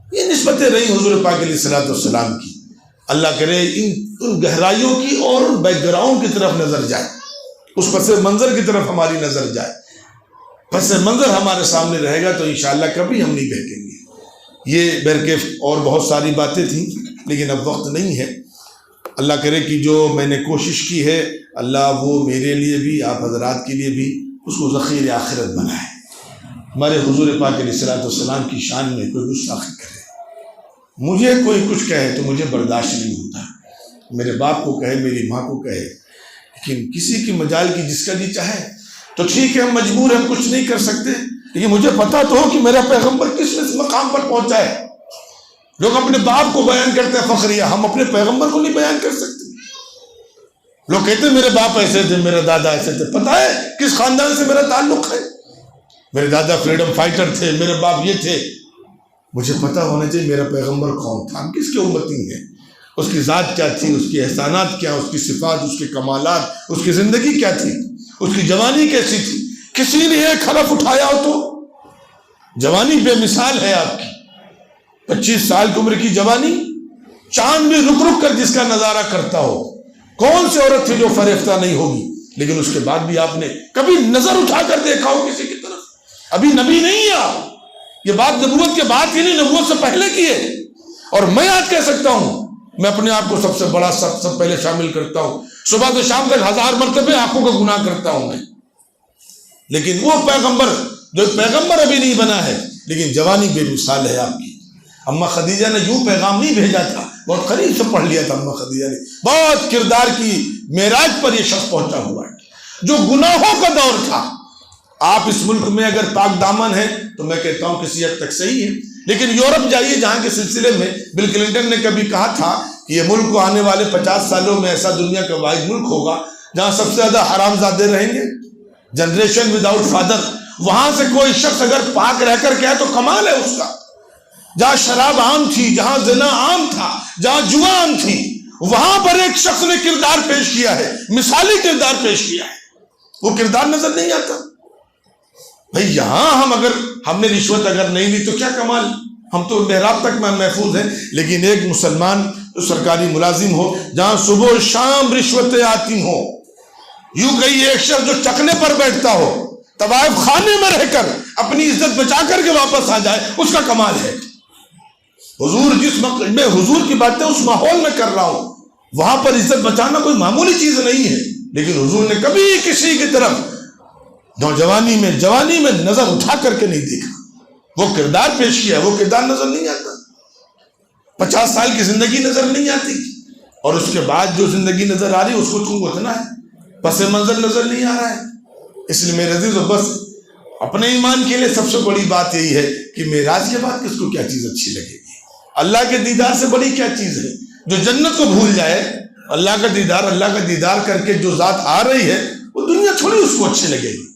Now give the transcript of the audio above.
یہ نسبتیں رہی حضور پاک علیہ الصلوۃ والسلام کی. اللہ کرے ان گہرائیوں کی اور ان بیک گراؤنڈ کی طرف نظر جائے، اس پس منظر کی طرف ہماری نظر جائے. پس منظر ہمارے سامنے رہے گا تو انشاءاللہ کبھی ہم نہیں بہکیں گے. یہ بہرکیف اور بہت ساری باتیں تھیں لیکن اب وقت نہیں ہے. اللہ کرے کہ جو میں نے کوشش کی ہے اللہ وہ میرے لیے بھی آپ حضرات کے لیے بھی اس کو ذخیر آخرت بنائے. ہمارے حضور پاک علیہ الصلوۃ والسلام کی شان میں کوئی گستاخی کرے، مجھے کوئی کچھ کہے تو مجھے برداشت نہیں ہوتا. میرے باپ کو کہے، میری ماں کو کہے، لیکن کسی کی مجال کی جس کا جی چاہے تو ٹھیک ہے، ہم مجبور ہیں، کچھ نہیں کر سکتے. لیکن مجھے پتا تو ہو کہ میرا پیغمبر کس مقام پر پہنچا ہے. لوگ اپنے باپ کو بیان کرتے ہیں فخریہ، ہم اپنے پیغمبر کو نہیں بیان کر سکتے. لوگ کہتے ہیں میرے باپ ایسے تھے، میرے دادا ایسے تھے. پتا ہے کس خاندان سے میرا تعلق ہے؟ میرے دادا فریڈم فائٹر تھے، میرے باپ یہ تھے. مجھے پتا ہونا چاہیے میرا پیغمبر کون تھا، ہم کس کے امتی ہیں، اس کی ذات کیا تھی، اس کے احسانات کیا، اس کی صفات، اس کے کمالات، اس کی زندگی کیا تھی، اس کی جوانی کیسی تھی. کسی نے ایک حرف اٹھایا ہو تو جوانی بے مثال ہے آپ کی. 25 سال کی عمر کی جوانی، چاند بھی رک رک کر جس کا نظارہ کرتا ہو. کون سی عورت تھی جو فریفتہ نہیں ہوگی؟ لیکن اس کے بعد بھی آپ نے کبھی نظر اٹھا کر دیکھا ہو کسی کی طرف؟ ابھی نبی نہیں ہے آپ. یہ بات نبوت کے بعد کی نہیں، نبوت سے پہلے کی ہے. اور میں آج کہہ سکتا ہوں، میں اپنے آپ کو سب سے بڑا سب پہلے شامل کرتا ہوں. صبح سے شام تک 1000 مرتبہ آنکھوں کا گناہ کرتا ہوں میں. لیکن وہ پیغمبر جو پیغمبر ابھی نہیں بنا ہے لیکن جوانی بے مثال ہے آپ کی. اماں خدیجہ نے یوں پیغام نہیں بھیجا تھا، بہت قریب سے پڑھ لیا تھا اماں خدیجہ نے. بہت کردار کی معراج پر یہ شخص پہنچا ہوا ہے جو گناہوں کا دور تھا. آپ اس ملک میں اگر پاک دامن ہیں تو میں کہتا ہوں کسی حد تک صحیح ہے. لیکن یورپ جائیے جہاں کے سلسلے میں بل کلنٹن نے کبھی کہا تھا کہ یہ ملک کو آنے والے 50 سالوں میں ایسا دنیا کا واحد ملک ہوگا جہاں سب سے زیادہ حرام زادے رہیں گے، جنریشن وداؤٹ فادر. وہاں سے کوئی شخص اگر پاک رہ کر کہے تو کمال ہے اس کا. جہاں شراب عام تھی، جہاں زنا عام تھا، جہاں جوا عام تھی، وہاں پر ایک شخص نے کردار پیش کیا ہے، مثالی کردار پیش کیا ہے. وہ کردار نظر نہیں آتا. بھئی یہاں ہم نے رشوت اگر نہیں لی تو کیا کمال، ہم تو محراب تک میں محفوظ ہیں. لیکن ایک مسلمان جو سرکاری ملازم ہو جہاں صبح و شام رشوتیں آتی ہوں، یوں کہیے ایک شخص جو چکنے پر بیٹھتا ہو، طوائف خانے میں رہ کر اپنی عزت بچا کر کے واپس آ جائے، اس کا کمال ہے. حضور جس میں حضور کی باتیں اس ماحول میں کر رہا ہوں، وہاں پر عزت بچانا کوئی معمولی چیز نہیں ہے. لیکن حضور نے کبھی کسی کی طرف نوجوانی میں جوانی میں نظر اٹھا کر کے نہیں دیکھا. وہ کردار پیش کیا، وہ کردار نظر نہیں آتا. 50 سال کی زندگی نظر نہیں آتی، اور اس کے بعد جو زندگی نظر آ رہی اس کو تم اتنا ہے، پس منظر نظر نہیں آ رہا ہے. اس لیے میرے عزیز بس اپنے ایمان کے لیے سب سے بڑی بات یہی ہے کہ معراج کے بعد کس کو کیا چیز اچھی لگے گی. اللہ کے دیدار سے بڑی کیا چیز ہے؟ جو جنت کو بھول جائے، اللہ کا دیدار کر کے جو ذات آ رہی ہے وہ دنیا تھوڑی اس کو اچھی لگے گی.